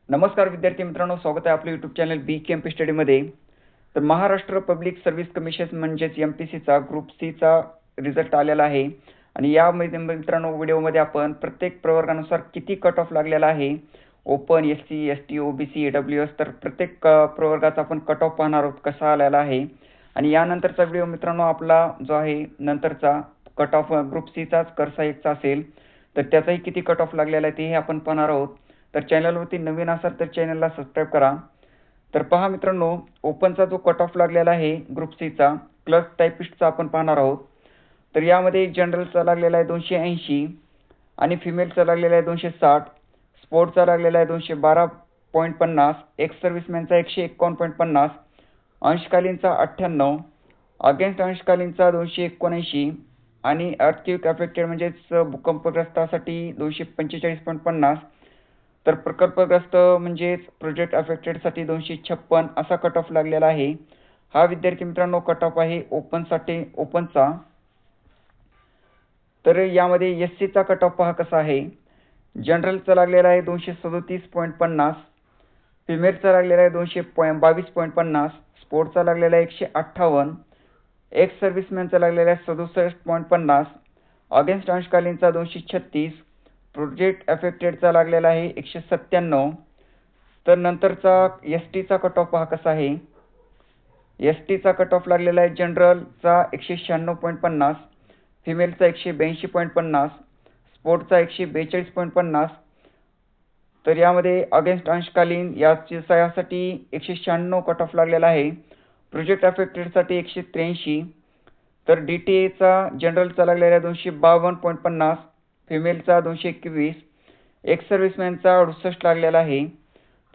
नमस्कार विद्यार्थी मित्रांनो, स्वागत आहे आपल्या यूट्यूब चॅनल BKMP स्टडीमध्ये. तर महाराष्ट्र पब्लिक सर्व्हिस कमिशन म्हणजेच MPCचा ग्रुप सीचा रिझल्ट आलेला आहे आणि यामध्ये मित्रांनो व्हिडिओमध्ये आपण प्रत्येक प्रवर्गानुसार किती कट ऑफ लागलेला आहे, open, SC, ST, OBC, AWS, तर प्रत्येक प्रवर्गाचा आपण कट ऑफ पाहणार आहोत कसा आलेला आहे. आणि यानंतरचा व्हिडिओ मित्रांनो आपला जो आहे नंतरचा कट ऑफ ग्रुप सीचाच करसा एकचा असेल, तर त्याचाही किती कट ऑफ लागलेला आहे तेही आपण पाहणार आहोत. तर चॅनलवरती नवीन असाल तर चॅनलला सबस्क्राईब करा. तर पहा मित्रांनो, ओपनचा जो कट ऑफ लागलेला आहे ग्रुप सीचा क्लर्क टायपिस्टचा आपण पाहणार आहोत. तर यामध्ये जनरलचा लागलेला आहे 280 आणि फिमेलचा लागलेला आहे 260, स्पोर्टचा लागलेला आहे 212.50, एक्स सर्व्हिसमॅनचा 151.50, अंशकालीनचा 98, अगेन्स्ट अंशकालीनचा 279 आणि अर्थक्वेक अफेक्टेड म्हणजेच भूकंपग्रस्तासाठी 245.50, तर प्रकल्पग्रस्त म्हणजेच प्रोजेक्ट अफेक्टेडसाठी 256 असा कट ऑफ लागलेला आहे. हा विद्यार्थी मित्रांनो कट ऑफ आहे ओपनचा. तर यामध्ये SCचा कट ऑफ पहा कसा आहे. जनरलचा लागलेला आहे 237.50, फिमेलचा लागलेला आहे 222.50, स्पोर्टचा लागलेला आहे 158, एक्स सर्व्हिसमॅनचा लागलेला आहे 67.50, अगेन्स्ट अंशकालीनचा 236, प्रोजेक्ट अफेक्टेडचा लागलेला आहे 197. तर नंतरचा STचा कट ऑफ पहा कसा आहे. STचा कट ऑफ लागलेला आहे जनरलचा 196.50, फिमेलचा 182.50, स्पोर्टचा 142.50. तर यामध्ये अगेन्स्ट अंशकालीन यासाठी 196 कट ऑफ लागलेला आहे. प्रोजेक्ट अफेक्टेडसाठी 183. तर DTAचा जनरलचा लागलेला आहे 252.50, फिमेलचा 221, एक्स सर्व्हिसमॅनचा 68 लागलेला आहे.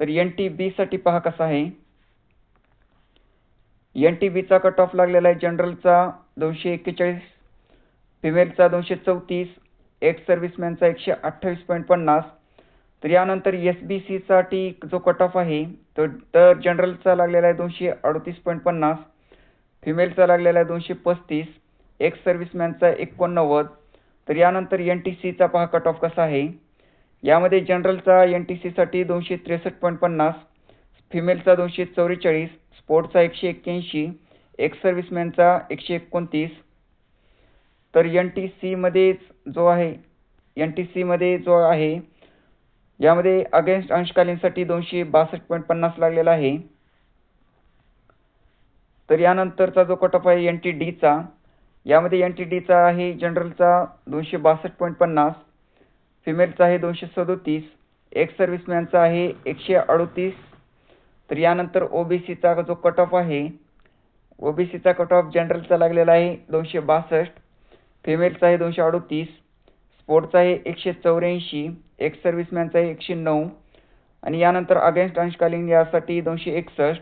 तर NTBसाठी पहा कसा आहे. NTBचा कट ऑफ लागलेला आहे जनरलचा 241, फिमेलचा 234, एक्स सर्व्हिसमॅनचा 128.50. तर यानंतर SBCसाठी जो कट ऑफ आहे तर जनरलचा लागलेला आहे 238.50, फिमेलचा लागलेला आहे 235, एक्स सर्व्हिसमॅनचा 89. तर यानंतर NTCचा पहा कट ऑफ कसा आहे. यामध्ये जनरलचा NTCसाठी 263.50, फिमेलचा 244, स्पोर्टचा 181, एक्स सर्व्हिसमॅनचा 129. तर NTCमध्ये जो आहे यामध्ये अगेन्स्ट अंशकालीनसाठी 262.50 लागलेला आहे. तर यानंतरचा जो कट ऑफ आहे NTDचा, यामध्ये NTDचा आहे जनरलचा 262.50, फिमेलचा आहे 237, एक्स सर्व्हिसमॅनचा आहे 138. तर यानंतर OBCचा जो कट ऑफ आहे, OBCचा कट ऑफ जनरलचा लागलेला आहे 262, फिमेलचा आहे 238, स्पोर्टचा आहे 184, एक्स सर्व्हिसमॅनचा आहे 109 आणि यानंतर अगेन्स्ट अंशकालीन यासाठी 261.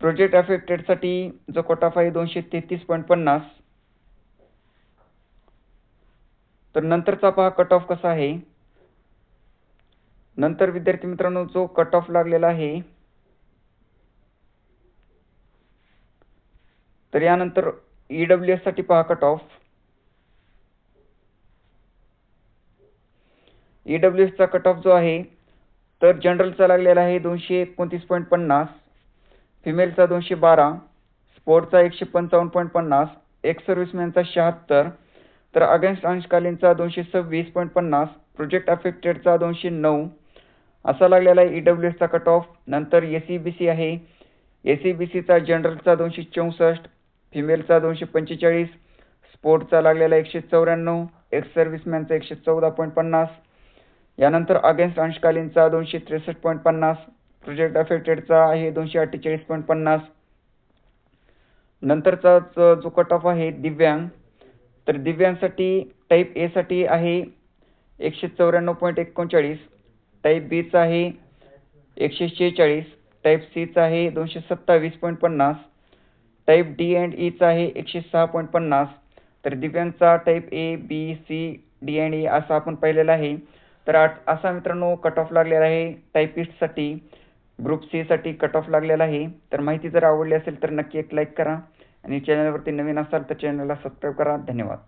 प्रोजेक्ट अफेक्टेडसाठी जो कट ऑफ आहे 233.50. तर नंतरचा पहा कट ऑफ कसा आहे. नंतर विद्यार्थी मित्रांनो जो कट ऑफ लागलेला आहे, तर यानंतर EWS साठी पहा कट ऑफ. EWSचा कट ऑफ जो आहे तर जनरलचा लागलेला आहे 229.50, फिमेलचा 212, स्पोर्टचा 155.50, एक्स सर्व्हिसमॅनचा 76, तर अगेन्स्ट अंशकालीनचा 226.50, प्रोजेक्ट अफेक्टेडचा 209 असा लागलेला आहे EWSचा कट ऑफ. नंतर SEBC आहे. SEBCचा जनरलचा 264, फिमेलचा 245, स्पोर्टचा लागलेला 194, एक्स सर्व्हिसमॅनचा 114.50. यानंतर अगेन्स्ट अंशकालीनचा 263.50, प्रोजेक्ट अफेक्टेडचा आहे 248.50. नंतरचा जो कट ऑफ आहे दिव्यांग, तर दिव्यांगसाठी टाईप ए साठी आहे 194.39, टाईप बीचा आहे 146, टाईप सीचा आहे 227.50, टाईप डी अँड ईचा आहे 106.50. तर दिव्यांगचा type A, B, C, D and E असा आपण पाहिलेला आहे. तर असा मित्रांनो कट ऑफ लागलेला आहे टायपिस्टसाठी, ग्रुप सीसाठी कट ऑफ लागलेला आहे. तर माहिती जर आवडली असेल तर नक्की एक लाईक करा आणि चॅनलवरती नवीन असाल तर चॅनलला सबस्क्राईब करा. धन्यवाद.